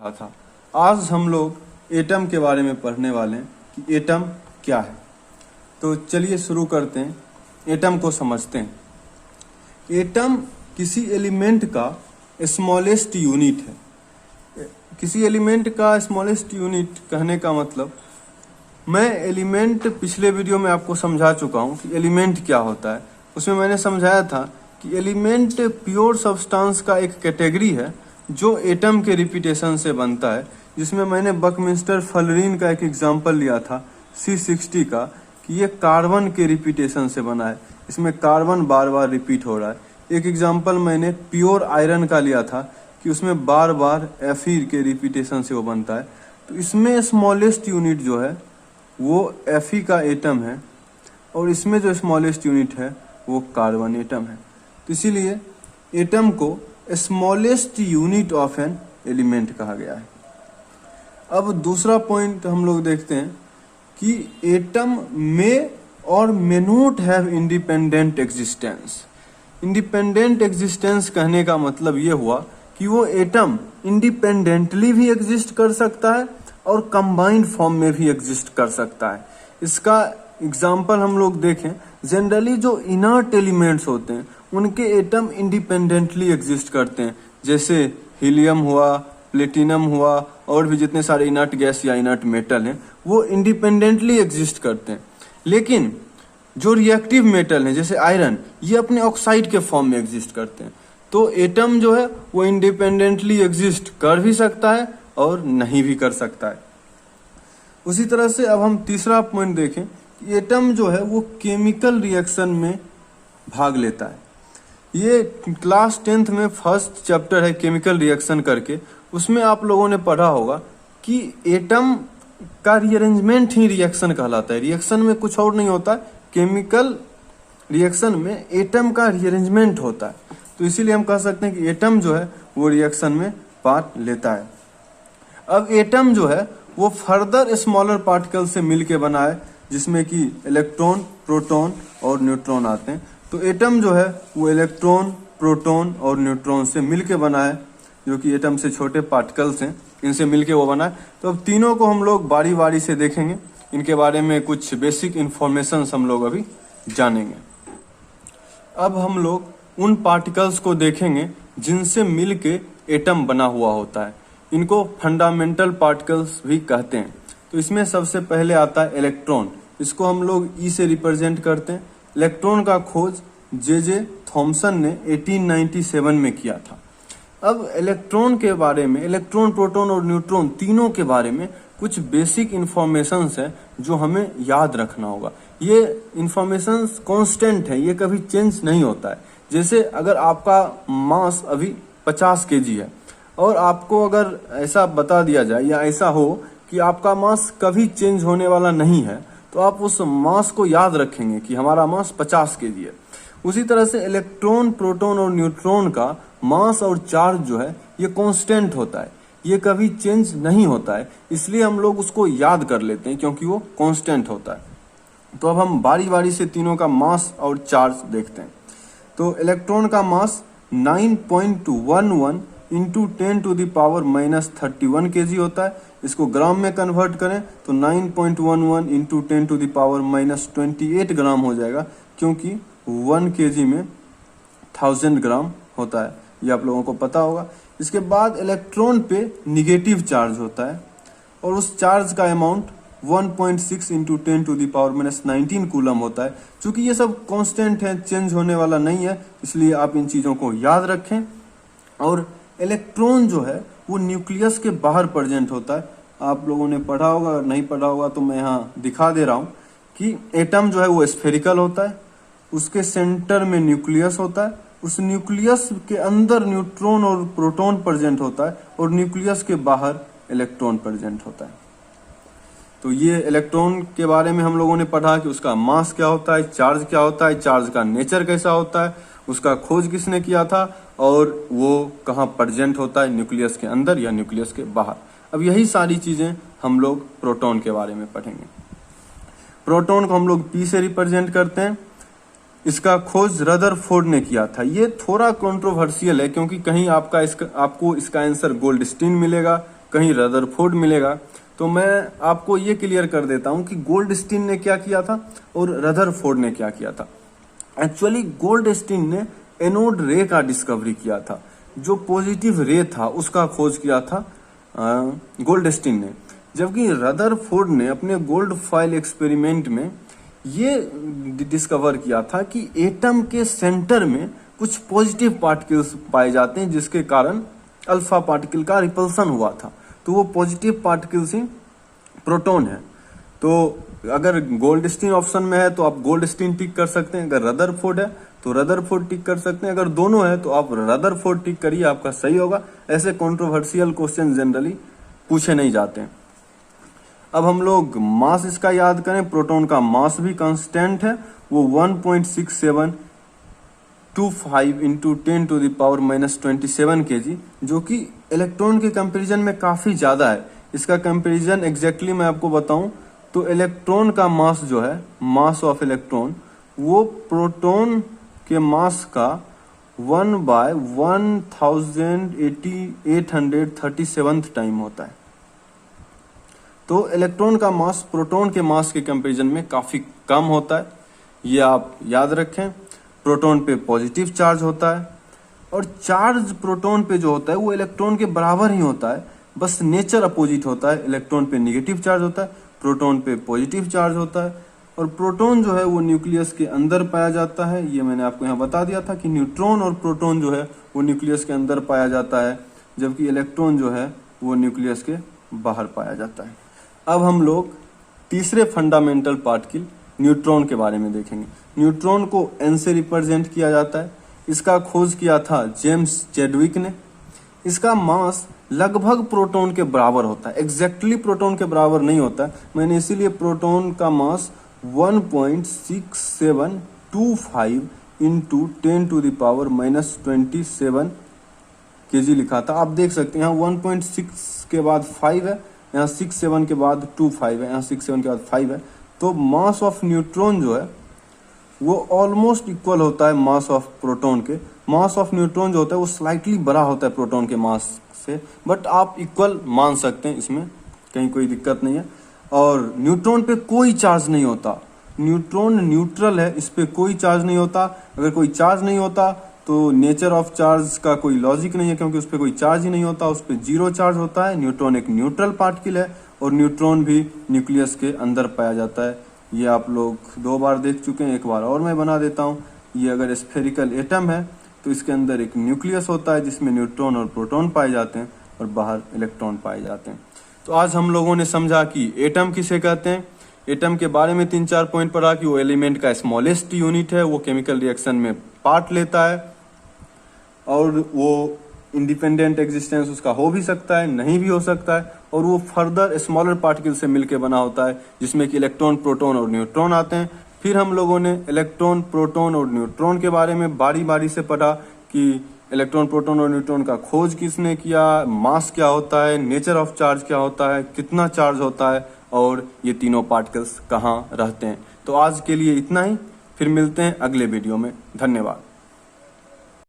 रहा था। आज हम लोग एटम के बारे में पढ़ने वाले हैं कि एटम क्या है। तो चलिए शुरू करते हैं, एटम को समझते हैं। एटम किसी एलिमेंट का स्मॉलेस्ट यूनिट है। किसी एलिमेंट का स्मॉलेस्ट यूनिट कहने का मतलब, मैं एलिमेंट पिछले वीडियो में आपको समझा चुका हूँ कि एलिमेंट क्या होता है। उसमें मैंने समझाया था कि एलिमेंट प्योर सब्सटेंस का एक कैटेगरी है जो एटम के रिपीटेशन से बनता है, जिसमें मैंने बकमिंस्टर फलरीन का एक एग्जांपल लिया था C60 का, कि ये कार्बन के रिपीटेशन से बना है। इसमें कार्बन बार बार रिपीट हो रहा है। एक एग्जांपल मैंने प्योर आयरन का लिया था कि उसमें बार बार Fe के रिपीटेशन से वो बनता है। तो इसमें स्मॉलेस्ट यूनिट जो है वो Fe का एटम है, और इसमें जो स्मॉलेस्ट यूनिट है वो कार्बन एटम है। तो इसीलिए एटम को smallest unit of an element कहा गया है। अब दूसरा पॉइंट हम लोग देखते हैं कि एटम में और may not have independent existence. Independent existence कहने का मतलब ये हुआ कि वो एटम इंडिपेंडेंटली भी एग्जिस्ट कर सकता है और कंबाइंड फॉर्म में भी एग्जिस्ट कर सकता है। इसका एग्जाम्पल हम लोग देखें, जनरली जो इनर्ट एलिमेंट्स होते हैं उनके एटम इंडिपेंडेंटली एग्जिस्ट करते हैं, जैसे हीलियम हुआ, प्लेटिनम हुआ, और भी जितने सारे इनर्ट गैस या इनर्ट मेटल हैं वो इंडिपेंडेंटली एग्जिस्ट करते हैं। लेकिन जो रिएक्टिव मेटल हैं जैसे आयरन, ये अपने ऑक्साइड के फॉर्म में एग्जिस्ट करते हैं। तो एटम जो है वो इंडिपेंडेंटली एग्जिस्ट कर भी सकता है और नहीं भी कर सकता है। उसी तरह से अब हम तीसरा पॉइंट देखें कि एटम जो है वो केमिकल रिएक्शन में भाग लेता है। ये क्लास 10th में फर्स्ट चैप्टर है केमिकल रिएक्शन करके, उसमें आप लोगों ने पढ़ा होगा कि एटम का रीअरेंजमेंट ही रिएक्शन कहलाता है। रिएक्शन में कुछ और नहीं होता है, केमिकल रिएक्शन में एटम का रीअरेंजमेंट होता है। तो इसीलिए हम कह सकते हैं कि एटम जो है वो रिएक्शन में पार्ट लेता है। अब एटम जो है वो फर्दर स्मॉलर पार्टिकल से मिलके बना है, जिसमें कि इलेक्ट्रॉन, प्रोटॉन और न्यूट्रॉन आते हैं। तो एटम जो है वो इलेक्ट्रॉन, प्रोटॉन और न्यूट्रॉन से मिलके बना है, जो कि एटम से छोटे पार्टिकल्स हैं, इनसे मिलके वो बना है। तो अब तीनों को हम लोग बारी बारी से देखेंगे, इनके बारे में कुछ बेसिक इंफॉर्मेशन हम लोग अभी जानेंगे। अब हम लोग उन पार्टिकल्स को देखेंगे जिनसे मिलके एटम बना हुआ होता है। इनको फंडामेंटल पार्टिकल्स भी कहते हैं। तो इसमें सबसे पहले आता है इलेक्ट्रॉन। इसको हम लोग ई से रिप्रेजेंट करते हैं। इलेक्ट्रॉन का खोज जे थॉमसन ने 1897 में किया था। अब इलेक्ट्रॉन के बारे में, इलेक्ट्रॉन, प्रोटॉन और न्यूट्रॉन तीनों के बारे में कुछ बेसिक इंफॉर्मेशंस है जो हमें याद रखना होगा। ये इंफॉर्मेशंस कांस्टेंट है, ये कभी चेंज नहीं होता है। जैसे अगर आपका मास अभी 50 kg है और आपको अगर ऐसा बता दिया जाए या ऐसा हो कि आपका मास कभी चेंज होने वाला नहीं है, तो आप उस मास को याद रखेंगे कि हमारा मास 50 kg है। उसी तरह से इलेक्ट्रॉन, प्रोटॉन और न्यूट्रॉन का मास और चार्ज जो है ये कांस्टेंट होता है, ये कभी चेंज नहीं होता है। इसलिए हम लोग उसको याद कर लेते हैं क्योंकि वो कांस्टेंट होता है। तो अब हम बारी बारी से तीनों का मास और चार्ज देखते हैं। तो इलेक्ट्रॉन का मास 9.11 इंटू 10⁻³ kg होता है। इसको ग्राम में कन्वर्ट करें तो 9.11 इंटू 10⁻28 ग्राम हो जाएगा, क्योंकि 1 kg में 1000 ग्राम होता है, ये आप लोगों को पता होगा। इसके बाद इलेक्ट्रॉन पे निगेटिव चार्ज होता है और उस चार्ज का अमाउंट 1.6 इंटू 10⁻19 कूलम होता है। चूंकि ये सब कांस्टेंट है, चेंज होने वाला नहीं है, इसलिए आप इन चीज़ों को याद रखें। और इलेक्ट्रॉन जो है वो न्यूक्लियस के बाहर प्रेजेंट होता है। आप लोगों ने पढ़ा होगा, अगर नहीं पढ़ा होगा तो मैं यहाँ दिखा दे रहा हूँ कि एटम जो है वो स्फेरिकल होता है, उसके सेंटर में न्यूक्लियस होता है, उस न्यूक्लियस के अंदर न्यूट्रॉन और प्रोटॉन प्रेजेंट होता है, और न्यूक्लियस के बाहर इलेक्ट्रॉन प्रेजेंट होता है। तो ये इलेक्ट्रॉन के बारे में हम लोगों ने पढ़ा कि उसका मास क्या होता है, चार्ज क्या होता है, चार्ज का नेचर कैसा होता है, उसका खोज किसने किया था, और वो कहाँ प्रेजेंट होता है, न्यूक्लियस के अंदर या न्यूक्लियस के बाहर। अब यही सारी चीजें हम लोग प्रोटॉन के बारे में पढ़ेंगे। प्रोटॉन को हम लोग P से रिप्रेजेंट करते हैं। इसका खोज रदरफोर्ड ने किया था। ये थोड़ा कंट्रोवर्शियल है क्योंकि कहीं आपको इसका आंसर गोल्डस्टीन मिलेगा, कहीं रदरफोर्ड मिलेगा। तो मैं आपको ये क्लियर कर देता हूं कि गोल्डस्टीन ने क्या किया था और रदरफोर्ड ने क्या किया था। एक्चुअली गोल्डस्टीन ने एनोड रे का डिस्कवरी किया था, जो पॉजिटिव रे था उसका खोज किया था गोल्डस्टीन ने, जबकि रदरफोर्ड ने अपने गोल्ड फॉइल एक्सपेरिमेंट में ये डिस्कवर किया था कि एटम के सेंटर में कुछ पॉजिटिव पार्टिकल्स पाए जाते हैं, जिसके कारण अल्फा पार्टिकल का रिपल्सन हुआ था। तो वो पॉजिटिव पार्टिकल्स ही प्रोटॉन है। तो अगर गोल्डस्टीन ऑप्शन में है तो आप गोल्डस्टीन टिक कर सकते हैं, अगर रदरफोर्ड है तो रदरफोर्ड टिक कर सकते हैं, अगर दोनों है तो आप रदरफोर्ड टिक करिए, आपका सही होगा। ऐसे कंट्रोवर्शियल क्वेश्चन जनरली पूछे नहीं जाते हैं। अब हम लोग मास इसका याद करें। प्रोटॉन का मास भी कांस्टेंट है, वो 1.6725 इंटू 10⁻⁻27 kg, जो कि इलेक्ट्रॉन के कंपैरिजन में काफी ज्यादा है। इसका कंपैरिजन एग्जैक्टली मैं आपको बताऊं तो इलेक्ट्रॉन का मास जो है, मास ऑफ इलेक्ट्रॉन, वो प्रोटॉन के मास का 1/1837 टाइम होता है। तो इलेक्ट्रॉन का मास प्रोटॉन के मास के कंपैरिजन में काफी कम होता है, ये आप याद रखें। प्रोटॉन पे पॉजिटिव चार्ज होता है और चार्ज प्रोटॉन पे जो होता है वो इलेक्ट्रॉन के बराबर ही होता है, बस नेचर अपोजिट होता है। इलेक्ट्रॉन पे नेगेटिव चार्ज होता है, प्रोटॉन पे पॉजिटिव चार्ज होता है। और प्रोटॉन जो है वो न्यूक्लियस के अंदर पाया जाता है, ये मैंने आपको यहाँ बता दिया था कि न्यूट्रॉन और प्रोटॉन जो है वो न्यूक्लियस के अंदर पाया जाता है, जबकि इलेक्ट्रॉन जो है वो न्यूक्लियस के बाहर पाया जाता है। अब हम लोग तीसरे फंडामेंटल पार्टिकल न्यूट्रॉन के बारे में देखेंगे। न्यूट्रॉन को N से रिप्रेजेंट किया जाता है। इसका खोज किया था जेम्स चैडविक ने। इसका मास लगभग प्रोटॉन के बराबर होता है, एग्जैक्टली प्रोटॉन के बराबर नहीं होता है। मैंने इसीलिए प्रोटॉन का मास 1.6725 इंटू 10⁻⁻27 kg लिखा था। आप देख सकते हैं यहाँ 1.6 के बाद 5 है, यहाँ 6-7 के बाद 2-5 है, यहाँ 6-7 के बाद 5 है। तो मास ऑफ न्यूट्रॉन जो है वो ऑलमोस्ट इक्वल होता है मास ऑफ प्रोटॉन के। मास ऑफ न्यूट्रॉन जो होता है वो स्लाइटली बड़ा होता है प्रोटॉन के मास से, बट आप इक्वल मान सकते हैं, इसमें कहीं कोई दिक्कत नहीं है। और न्यूट्रॉन पे कोई चार्ज नहीं होता, न्यूट्रॉन न्यूट्रल है, इस पे कोई चार्ज नहीं होता। अगर कोई चार्ज नहीं होता तो नेचर ऑफ चार्ज का कोई लॉजिक नहीं है, क्योंकि उस पर कोई चार्ज ही नहीं होता, उस पर जीरो चार्ज होता है। न्यूट्रॉन एक न्यूट्रल पार्टिकल है और न्यूट्रॉन भी न्यूक्लियस के अंदर पाया जाता है। ये आप लोग 2 बार देख चुके हैं, एक बार और मैं बना देता हूँ। ये अगर स्फेरिकल एटम है तो इसके अंदर एक न्यूक्लियस होता है जिसमें न्यूट्रॉन और प्रोटॉन पाए जाते हैं और बाहर इलेक्ट्रॉन पाए जाते हैं। तो आज हम लोगों ने समझा कि एटम किसे कहते हैं, एटम के बारे में 3-4 पॉइंट पढ़ा कि वो एलिमेंट का स्मॉलेस्ट यूनिट है, वो केमिकल रिएक्शन में पार्ट लेता है और वो इंडिपेंडेंट एग्जिस्टेंस उसका हो भी सकता है, नहीं भी हो सकता है, और वो फर्दर स्मॉलर पार्टिकल से मिलकर बना होता है जिसमें कि इलेक्ट्रॉन, प्रोटॉन और न्यूट्रॉन आते हैं। फिर हम लोगों ने इलेक्ट्रॉन, प्रोटॉन और न्यूट्रॉन के बारे में बारी बारी से पढ़ा कि इलेक्ट्रॉन, प्रोटॉन और न्यूट्रॉन का खोज किसने किया, मास क्या होता है, नेचर ऑफ चार्ज क्या होता है, कितना चार्ज होता है, और ये तीनों पार्टिकल्स कहाँ रहते हैं। तो आज के लिए इतना ही, फिर मिलते हैं अगले वीडियो में। धन्यवाद।